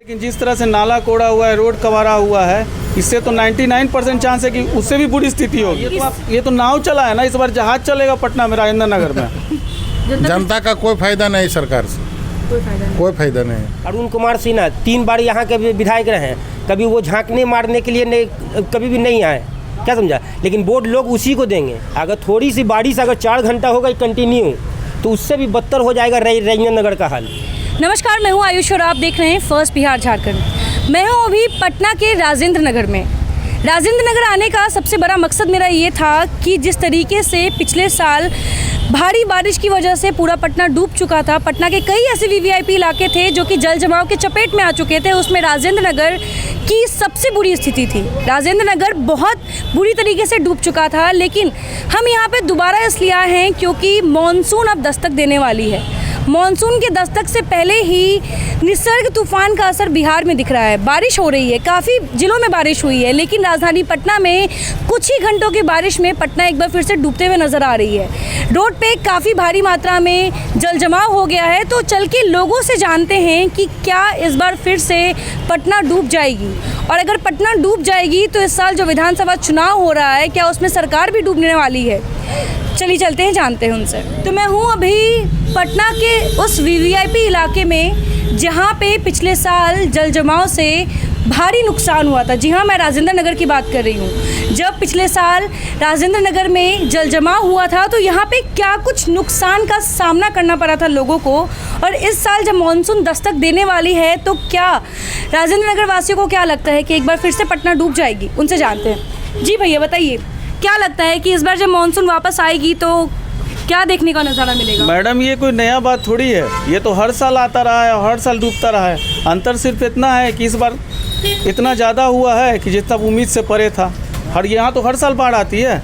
लेकिन जिस तरह से नाला कोड़ा हुआ है, रोड कबाड़ा हुआ है, इससे तो 99% चांस है कि उससे भी बुरी स्थिति होगी। ये तो नाव चला है ना, इस बार जहाज चलेगा पटना में, राजेंद्र नगर में। जनता का कोई फायदा नहीं, सरकार से कोई फायदा नहीं। अरुण कुमार सिन्हा 3 बार यहाँ के विधायक रहे हैं, कभी वो झांकने मारने के लिए नहीं, कभी भी नहीं आए, क्या समझा। लेकिन वोट लोग उसी को देंगे। अगर थोड़ी सी बारिश अगर 4 घंटा होगा कंटिन्यू, तो उससे भी बदतर हो जाएगा राजेंद्र नगर का हाल। नमस्कार, मैं हूं आयुष और आप देख रहे हैं फर्स्ट बिहार झारखंड। मैं हूं अभी पटना के राजेंद्र नगर में। राजेंद्र नगर आने का सबसे बड़ा मकसद मेरा ये था कि जिस तरीके से पिछले साल भारी बारिश की वजह से पूरा पटना डूब चुका था, पटना के कई ऐसे वीवीआईपी इलाके थे जो कि जल जमाव के चपेट में आ चुके थे, उसमें राजेंद्र नगर की सबसे बुरी स्थिति थी। राजेंद्र नगर बहुत बुरी तरीके से डूब चुका था, लेकिन हम यहाँ पे दोबारा इसलिए आए हैं क्योंकि मॉनसून अब दस्तक देने वाली है। मॉनसून के दस्तक से पहले ही निसर्ग तूफान का असर बिहार में दिख रहा है। बारिश हो रही है, काफ़ी जिलों में बारिश हुई है, लेकिन राजधानी पटना में कुछ ही घंटों की बारिश में पटना एक बार फिर से डूबते हुए नज़र आ रही है। रोड पे काफ़ी भारी मात्रा में जल जमाव हो गया है, तो चल के लोगों से जानते हैं कि क्या इस बार फिर से पटना डूब जाएगी, और अगर पटना डूब जाएगी तो इस साल जो विधानसभा चुनाव हो रहा है, क्या उसमें सरकार भी डूबने वाली है। चलिए चलते हैं, जानते हैं उनसे। तो मैं हूँ अभी पटना के उस वीवीआईपी इलाके में जहाँ पे पिछले साल जल जमाव से भारी नुकसान हुआ था। जी हाँ, मैं राजेंद्र नगर की बात कर रही हूँ। जब पिछले साल राजेंद्र नगर में जल जमाव हुआ था तो यहाँ पे क्या कुछ नुकसान का सामना करना पड़ा था लोगों को, और इस साल जब मानसून दस्तक देने वाली है तो क्या राजेंद्र नगर वासियों को क्या लगता है कि एक बार फिर से पटना डूब जाएगी। उनसे जानते हैं। जी भैया बताइए, क्या लगता है कि इस बार जब मानसून वापस आएगी तो क्या देखने का नज़ारा मिलेगा। मैडम, ये कोई नया बात थोड़ी है, ये तो हर साल आता रहा है और हर साल डूबता रहा है। अंतर सिर्फ इतना है कि इस बार इतना ज़्यादा हुआ है कि जितना उम्मीद से परे था। यहाँ तो हर साल बाढ़ आती है।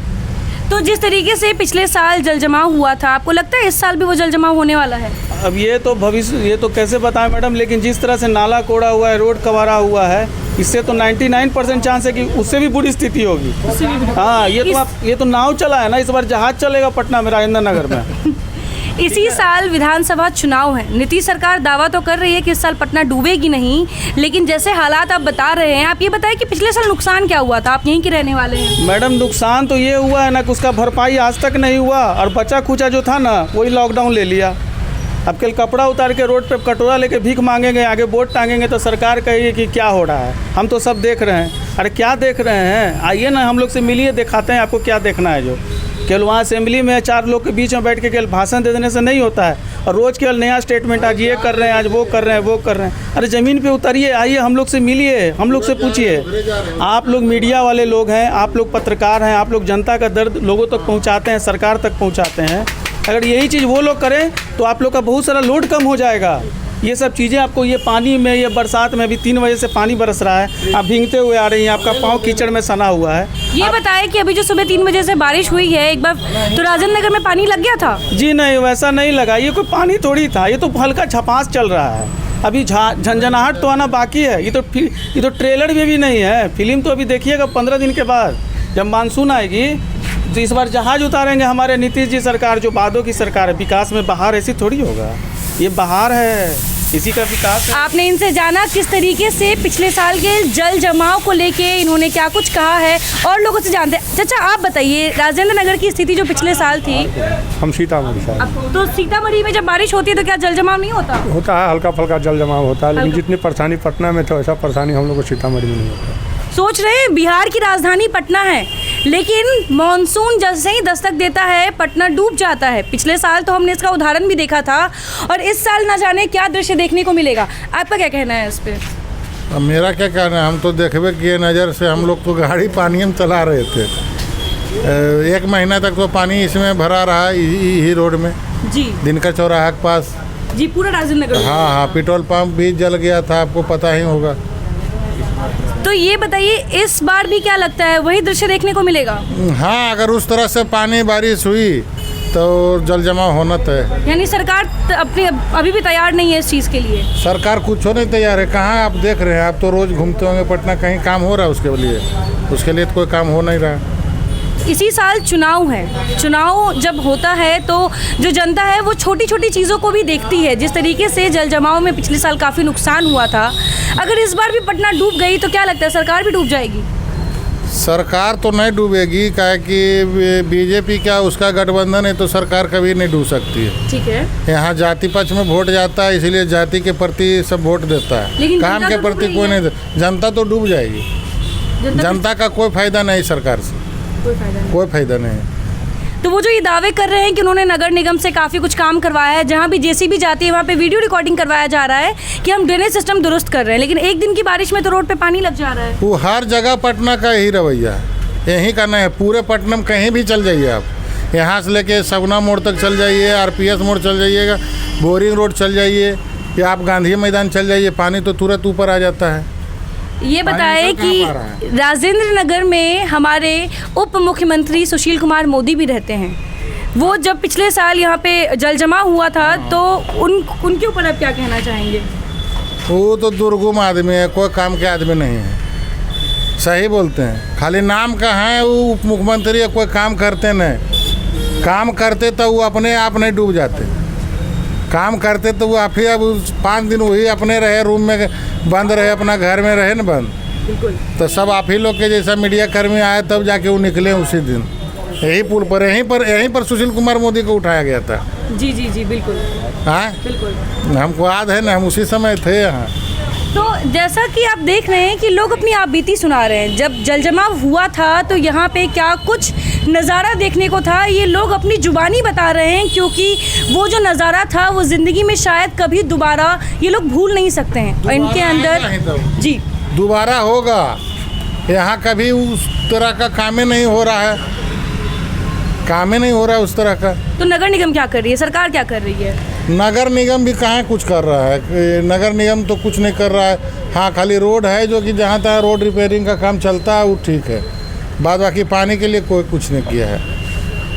तो जिस तरीके से पिछले साल जल जमाव हुआ था, आपको लगता है इस साल भी वो जल जमाव होने वाला है। अब ये तो भविष्य, ये तो कैसे बताएं मैडम, लेकिन जिस तरह से नाला कोड़ा हुआ है, रोड कबाड़ा हुआ है, इससे तो 99% चांस है कि उससे भी बुरी स्थिति होगी। हाँ, ये तो नाव चला है ना, इस बार जहाज चलेगा पटना में, राजेंद्र नगर में। इसी साल विधानसभा चुनाव है। नीतीश सरकार दावा तो कर रही है कि इस साल पटना डूबेगी नहीं, लेकिन जैसे हालात आप बता रहे हैं, आप ये बताएं कि पिछले साल नुकसान क्या हुआ था। आप यहीं के रहने वाले हैं। मैडम, नुकसान तो ये हुआ है ना कि उसका भरपाई आज तक नहीं हुआ, और बचा खुचा जो था ना वही लॉकडाउन ले लिया। अब कल कपड़ा उतार के रोड पे कटोरा लेके भीख मांगेंगे, आगे बोर्ड टांगेंगे तो सरकार कहेगी कि क्या हो रहा है। हम तो सब देख रहे हैं। अरे क्या देख रहे हैं, आइए ना हम लोग से मिलिए, दिखाते हैं आपको क्या देखना है। जो केवल वहाँ असेंबली में 4 लोग के बीच में बैठ के केवल भाषण दे देने से नहीं होता है, और रोज़ केवल नया स्टेटमेंट, आज ये कर रहे हैं, आज वो कर रहे हैं, वो कर रहे हैं। अरे ज़मीन पे उतरिए, आइए हम लोग से मिलिए, हम लोग से पूछिए। आप लोग मीडिया वाले लोग हैं, आप लोग पत्रकार हैं, आप लोग जनता का दर्द लोगों तक पहुँचाते हैं, सरकार तक पहुँचाते हैं। अगर यही चीज़ वो लोग करें तो आप लोग का बहुत सारा लोड कम हो जाएगा। ये सब चीज़ें आपको, ये पानी में, ये बरसात में, अभी 3 बजे से पानी बरस रहा है, आप भीगते हुए आ रही हैं, आपका पाँव कीचड़ में सना हुआ है। ये बताएं कि अभी जो सुबह 3 बजे से बारिश हुई है, एक बार तो राजेंद्र नगर में पानी लग गया था। जी नहीं, वैसा नहीं लगा। ये कोई पानी थोड़ी था, ये तो हल्का झपास चल रहा है। अभी झंझनाहट तो आना बाकी है। ये तो ट्रेलर भी नहीं है, फिल्म तो अभी देखिएगा 15 दिन के बाद जब मानसून आएगी तो इस बार जहाज उतारेंगे हमारे नीतीश जी सरकार, जो वादों की सरकार है। विकास में बहार ऐसी थोड़ी होगा, ये बहार है, इसी का विकास है। आपने इनसे जाना किस तरीके से पिछले साल के जल जमाव को लेके इन्होंने क्या कुछ कहा है, और लोगों से जानते हैं। चाचा आप बताइए, राजेंद्र नगर की स्थिति जो पिछले साल थी। हम सीतामढ़ी से। तो सीतामढ़ी में जब बारिश होती है तो क्या जल जमाव नहीं होता। होता है, हल्का फुल्का जल जमाव होता है, लेकिन जितनी परेशानी पटना में था वैसा परेशानी हम लोग को सीतामढ़ी में नहीं होता। सोच रहे हैं बिहार की राजधानी पटना है, लेकिन मानसून जैसे ही दस्तक देता है पटना डूब जाता है। पिछले साल तो हमने इसका उदाहरण भी देखा था, और इस साल ना जाने क्या दृश्य देखने को मिलेगा। आपका क्या कहना है इस पे। अब मेरा क्या कहना है, हम तो देखबे किए नज़र से, हम लोग तो गाड़ी पानी में चला रहे थे। 1 महीना तक तो पानी इसमें भरा रहा ही रोड में जी, दिन का चौराहा के पास जी, पूरा राजेंद्र नगर। हाँ, पेट्रोल पंप भी जल गया था, आपको पता ही होगा। तो ये बताइए, इस बार भी क्या लगता है वही दृश्य देखने को मिलेगा। हाँ, अगर उस तरह से पानी बारिश हुई तो जल जमाव होना तय। यानी सरकार अपनी अभी भी तैयार नहीं है इस चीज़ के लिए। सरकार कुछ नहीं तैयार है। कहाँ आप देख रहे हैं, आप तो रोज़ घूमते होंगे पटना, कहीं काम हो रहा है उसके लिए तो कोई काम हो नहीं रहा। इसी साल चुनाव है। चुनाव जब होता है तो जो जनता है वो छोटी छोटी चीज़ों को भी देखती है। जिस तरीके से जल जमाव में पिछले साल काफ़ी नुकसान हुआ था, अगर इस बार भी पटना डूब गई तो क्या लगता है सरकार भी डूब जाएगी? सरकार तो नहीं डूबेगी, क्या कि बीजेपी क्या उसका गठबंधन है तो सरकार कभी नहीं डूब सकती है। ठीक है, यहाँ जाति पक्ष में वोट जाता है, इसलिए जाति के प्रति सब वोट देता है, लेकिन काम जनता के तो डूब प्रति रही कोई है। नहीं। जनता तो डूब जाएगी, जनता का कोई फायदा नहीं सरकार से, कोई फायदा नहीं। कोई फायदा नहीं है। तो वो जो ये दावे कर रहे हैं कि उन्होंने नगर निगम से काफ़ी कुछ काम करवाया है, जहाँ भी जेसीबी जाती है वहाँ पे वीडियो रिकॉर्डिंग करवाया जा रहा है कि हम ड्रेनेज सिस्टम दुरुस्त कर रहे हैं, लेकिन एक दिन की बारिश में तो रोड पे पानी लग जा रहा है। वो हर जगह पटना का यही रवैया है, यही करना है। पूरे पटना में कहीं भी चल जाइए आप, यहाँ से लेके सगुना मोड़ तक चल जाइए, आरपीएस मोड़ चल जाइएगा, बोरिंग रोड चल जाइए, या आप गांधी मैदान चल जाइए, पानी तो तुरंत ऊपर आ जाता है। ये बताएं पानी कि तो कहाँ आ रहा है? राजेंद्र नगर में हमारे उप मुख्यमंत्री सुशील कुमार मोदी भी रहते हैं। वो जब पिछले साल यहाँ पे जल जमा हुआ था तो उनके ऊपर आप क्या कहना चाहेंगे? वो तो दुर्गम आदमी है, कोई काम के आदमी नहीं है। सही बोलते हैं, खाली नाम का है। वो उप मुख्यमंत्री है, कोई काम करते नहीं। काम करते तो वो अपने आप नहीं डूब जाते। काम करते तो वो आप ही अब 5 दिन वही अपने रहे, रूम में बंद रहे, अपना घर में रहे ना बंद। बिल्कुल। तो सब आप ही लोग के जैसा मीडिया कर्मी आए तब जाके वो निकले उसी दिन। यही पुल पर यहीं पर सुशील कुमार मोदी को उठाया गया था। जी जी जी, बिल्कुल हाँ, बिल्कुल। हमको याद है ना, हम उसी समय थे यहाँ। तो जैसा कि आप देख रहे हैं कि लोग अपनी आप बीती सुना रहे हैं, जब जल जमाव हुआ था तो यहाँ पे क्या कुछ नज़ारा देखने को था, ये लोग अपनी जुबानी बता रहे हैं, क्योंकि वो जो नज़ारा था वो ज़िंदगी में शायद कभी दोबारा ये लोग भूल नहीं सकते हैं। और इनके अंदर जी दोबारा होगा, यहाँ कभी उस तरह का काम ही नहीं हो रहा है, काम ही नहीं हो रहा है उस तरह का। तो नगर निगम क्या कर रही है, सरकार क्या कर रही है? नगर निगम भी कहाँ कुछ कर रहा है, नगर निगम तो कुछ नहीं कर रहा है। हाँ, खाली रोड है जो कि जहाँ तक रोड रिपेयरिंग का काम चलता है वो ठीक है, बाद बाकी पानी के लिए कोई कुछ नहीं किया है।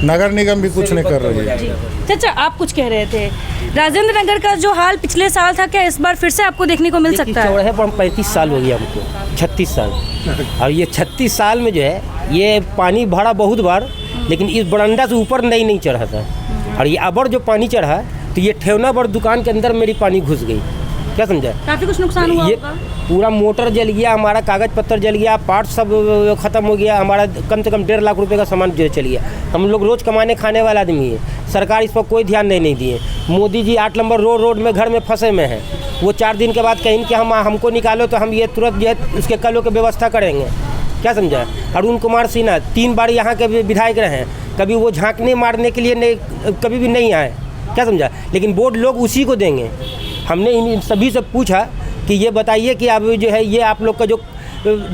नगर निगम भी कुछ नहीं कर रही है। चाचा, आप कुछ कह रहे थे, राजेंद्र नगर का जो हाल पिछले साल था क्या इस बार फिर से आपको देखने को मिल सकता है? चौड़े पर 35 साल हो गया हमको, 36 साल। और ये 36 साल में जो है ये पानी भरा बहुत बार, लेकिन इस बरंडा से ऊपर नहीं चढ़ा था। और ये अबर जो पानी चढ़ा तो ये ठेवना बड़ दुकान के अंदर मेरी पानी घुस गई। क्या समझा? काफ़ी कुछ नुकसान हुआ ये होगा। पूरा मोटर जल गया, हमारा कागज़ पत्तर जल गया, पार्ट सब ख़त्म हो गया, हमारा कम से कम 1.5 लाख रुपए का सामान जो चल गया। हम लोग रोज़ कमाने खाने वाला आदमी है, सरकार इस पर कोई ध्यान नहीं दिए। मोदी जी 8 नंबर रोड में घर में फंसे में हैं। वो 4 दिन के बाद कहीं कि हमको निकालो तो हम ये तुरंत जो है उसके कलों की व्यवस्था करेंगे। क्या समझा? अरुण कुमार सिन्हा 3 बार यहाँ के विधायक रहे हैं, कभी वो झांकने मारने के लिए नहीं, कभी भी नहीं आए। क्या समझा? लेकिन वोट लोग उसी को देंगे। हमने इन सभी से पूछा कि ये बताइए कि अब जो है ये आप लोग का जो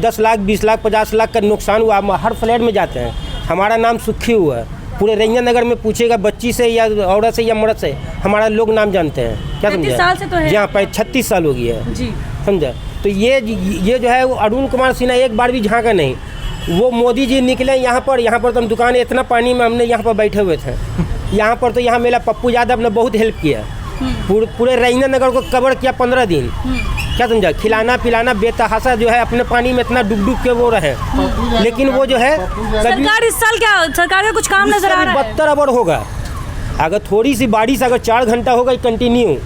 10 लाख 20 लाख 50 लाख का नुकसान हुआ, हम हर फ्लैट में जाते हैं, हमारा नाम सुखी हुआ है। पूरे रंजन नगर में पूछेगा बच्ची से या औरत से या मर्द से, हमारा लोग नाम जानते हैं। क्या समझा? 35 साल से तो है। जी हाँ, 36 साल हो गया है। जी समझा? तो ये जो है वो अरुण कुमार सिन्हा एक बार भी झांका नहीं। वो मोदी जी निकले यहाँ पर तो हम दुकान इतना पानी में हमने यहाँ पर बैठे हुए थे। यहाँ पर तो यहाँ मेरा पप्पू यादव ने बहुत हेल्प किया, पूरे रंजन नगर को कवर किया 15 दिन। क्या समझा? खिलाना पिलाना बेतहाशा जो है अपने पानी में इतना डूब के वो रहे। लेकिन वो जो है सरकार इस साल क्या, सरकार का कुछ काम नजर आ रहा है? 72 अबर होगा। अगर थोड़ी सी बारिश अगर 4 घंटा होगा कंटिन्यू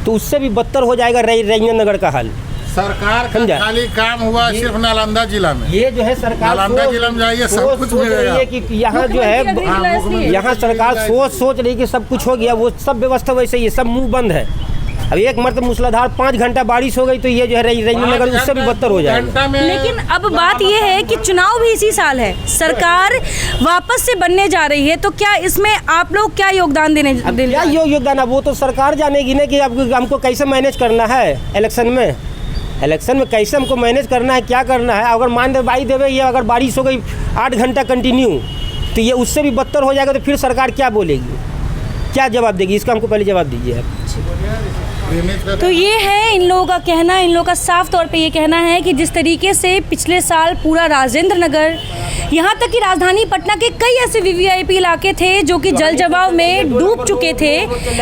तो उससे भी 72 हो जाएगा रंजन नगर का हाल। सरकार का खाली काम हुआ सिर्फ नालंदा जिला में। ये जो है सरकार नालंदा जिला में जाइए सब कुछ मिलेगा। कि यहाँ जो है यहाँ सरकार सोच रही कि सब कुछ हो गया, वो सब व्यवस्था वैसे ही सब मुंह बंद है। अब एक मरतब मूसलाधार 5 घंटा बारिश हो गई तो ये जो है रंजन नगर उससे भी 72 हो जाएगा। लेकिन अब बात ये है कि चुनाव भी इसी साल है, सरकार वापस से बनने जा रही है, तो क्या इसमें आप लोग क्या योगदान देने? क्या योगदान है वो तो सरकार जानेगी ना कि अब हमको कैसे मैनेज करना है इलेक्शन में कैसे हमको मैनेज करना है, क्या करना है। अगर मान दे भाई देवे ये अगर बारिश हो गई 8 घंटा कंटिन्यू तो ये उससे भी 72 हो जाएगा, तो फिर सरकार क्या बोलेगी, क्या जवाब देगी? इसका हमको पहले जवाब दीजिए आप। तो ये है इन लोगों का कहना, इन लोगों का साफ तौर पे ये कहना है कि जिस तरीके से पिछले साल पूरा राजेंद्र नगर, यहाँ तक कि राजधानी पटना के कई ऐसे वीवीआईपी इलाके थे जो कि जल जमाव में डूब चुके थे,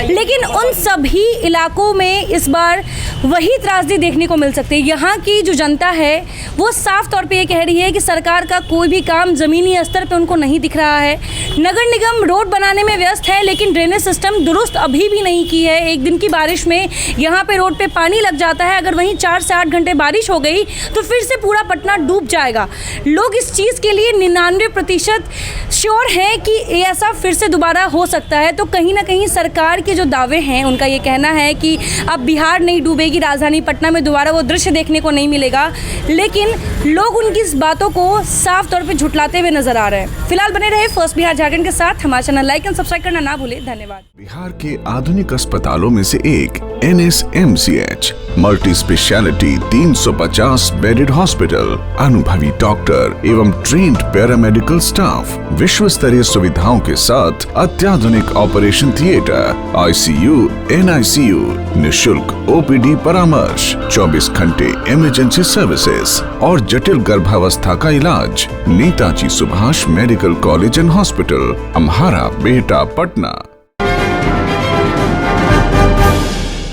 लेकिन उन सभी इलाकों में इस बार वही त्रासदी देखने को मिल सकती है। यहाँ की जो जनता है वो साफ तौर पे ये कह रही है कि सरकार का कोई भी काम ज़मीनी स्तर पे उनको नहीं दिख रहा है। नगर निगम रोड बनाने में व्यस्त है, लेकिन ड्रेनेज सिस्टम दुरुस्त अभी भी नहीं की है। एक दिन की बारिश में यहाँ पे रोड पे पानी लग जाता है, अगर वहीं 4 से 8 घंटे बारिश हो गई तो फिर से पूरा पटना डूब जाएगा। लोग इस चीज़ के लिए 99% श्योर हैं कि ऐसा फिर से दोबारा हो सकता है। तो कहीं ना कहीं सरकार के जो दावे हैं उनका ये कहना है कि अब बिहार नहीं डूबेगी, राजधानी पटना में दोबारा वो दृश्य देखने को नहीं मिलेगा, लेकिन लोग उनकी इस बातों को साफ तौर पे झुठलाते हुए नजर आ रहे हैं। फिलहाल बने रहे फर्स्ट बिहार झारखंड के साथ। हमारा चैनल लाइक एंड सब्सक्राइब करना ना भूले। धन्यवाद। बिहार के आधुनिक अस्पतालों में से एक NSMCH multi speciality 350 bedded hospital, अनुभवी डॉक्टर एवं ट्रेन्ड पैरामेडिकल स्टाफ, विश्व स्तरीय सुविधाओं के साथ अत्याधुनिक ऑपरेशन थिएटर, ICU, NICU, निशुल्क OPD परामर्श, 24 घंटे इमरजेंसी सर्विसेज और जटिल गर्भावस्था का इलाज। Netaji Subhash medical college and hospital, Amhara, Bihta, Patna.